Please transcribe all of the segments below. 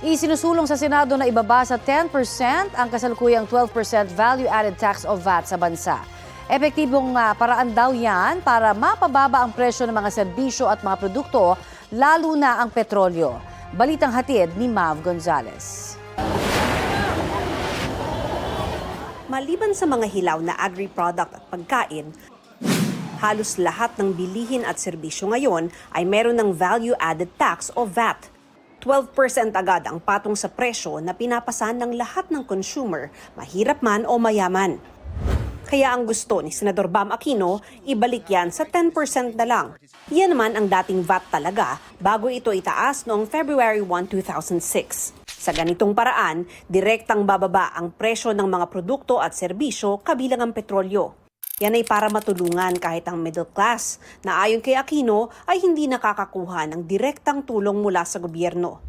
Isinusulong sa Senado na ibaba sa 10% ang kasalukuyang 12% value-added tax o VAT sa bansa. Epektibong paraan daw yan para mapababa ang presyo ng mga serbisyo at mga produkto, lalo na ang petrolyo. Balitang hatid ni Mav Gonzalez. Maliban sa mga hilaw na agri-product at pagkain, halos lahat ng bilihin at serbisyo ngayon ay meron ng value-added tax o VAT. 12% agad ang patong sa presyo na pinapasan ng lahat ng consumer, mahirap man o mayaman. Kaya ang gusto ni Senador Bam Aquino, ibalik yan sa 10% na lang. Yan naman ang dating VAT talaga bago ito itaas noong February 1, 2006. Sa ganitong paraan, direktang bababa ang presyo ng mga produkto at serbisyo kabilang ang petrolyo. Yan ay para matulungan kahit ang middle class na ayon kay Aquino ay hindi nakakakuha ng direktang tulong mula sa gobyerno.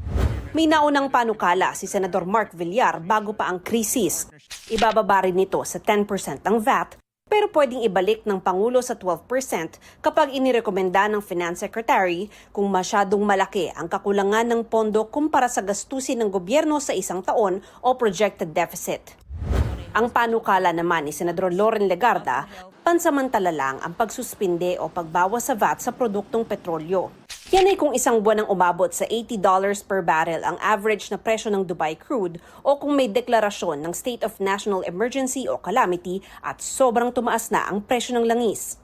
May naunang panukala si Senador Mark Villar bago pa ang krisis. Ibababa rin nito sa 10% ang VAT pero pwedeng ibalik ng Pangulo sa 12% kapag inirekomenda ng Finance Secretary kung masyadong malaki ang kakulangan ng pondo kumpara sa gastusin ng gobyerno sa isang taon o projected deficit. Ang panukala naman ni Senador Loren Legarda, pansamantala lang ang pagsuspinde o pagbawas sa VAT sa produktong petrolyo. Yan ay kung isang buwan ang umabot sa $80 per barrel ang average na presyo ng Dubai crude o kung may deklarasyon ng State of National Emergency o Calamity at sobrang tumaas na ang presyo ng langis.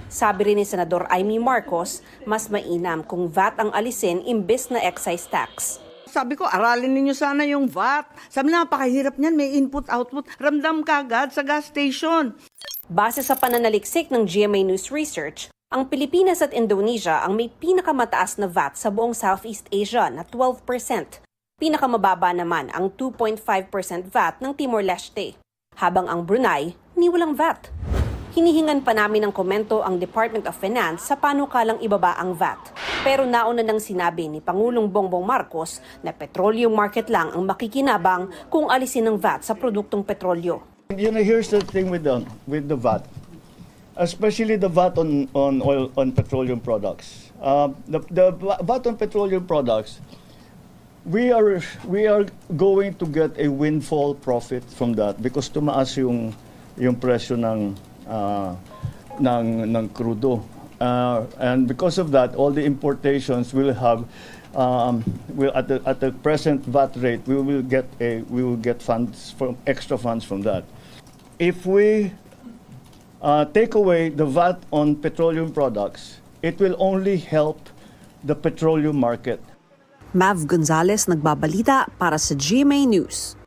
Sabi rin ni Senador Amy Marcos, mas mainam kung VAT ang alisin imbes na excise tax. Sabi ko, aralin ninyo sana yung VAT. Sabi na, napakahirap niyan, may input-output. Ramdam ka agad sa gas station. Base sa pananaliksik ng GMA News Research, ang Pilipinas at Indonesia ang may pinakamataas na VAT sa buong Southeast Asia na 12%. Pinakamababa naman ang 2.5% VAT ng Timor-Leste, habang ang Brunei ni walang VAT. Hinihingan pa namin ng komento ang Department of Finance sa panukalang ibaba ang VAT. Pero nauna nang sinabi ni Pangulong Bongbong Marcos na petroleum market lang ang makikinabang kung alisin ang VAT sa produktong petrolyo. You know, here's the thing with the VAT, especially the VAT on petroleum products. The VAT on petroleum products, we are going to get a windfall profit from that because tumaas yung presyo ng crudo. And because of that, all the importations will have at the present VAT rate, we will get funds from extra funds from that. If we take away the VAT on petroleum products, it will only help the petroleum market. Mav Gonzalez nagbabalita para sa GMA News.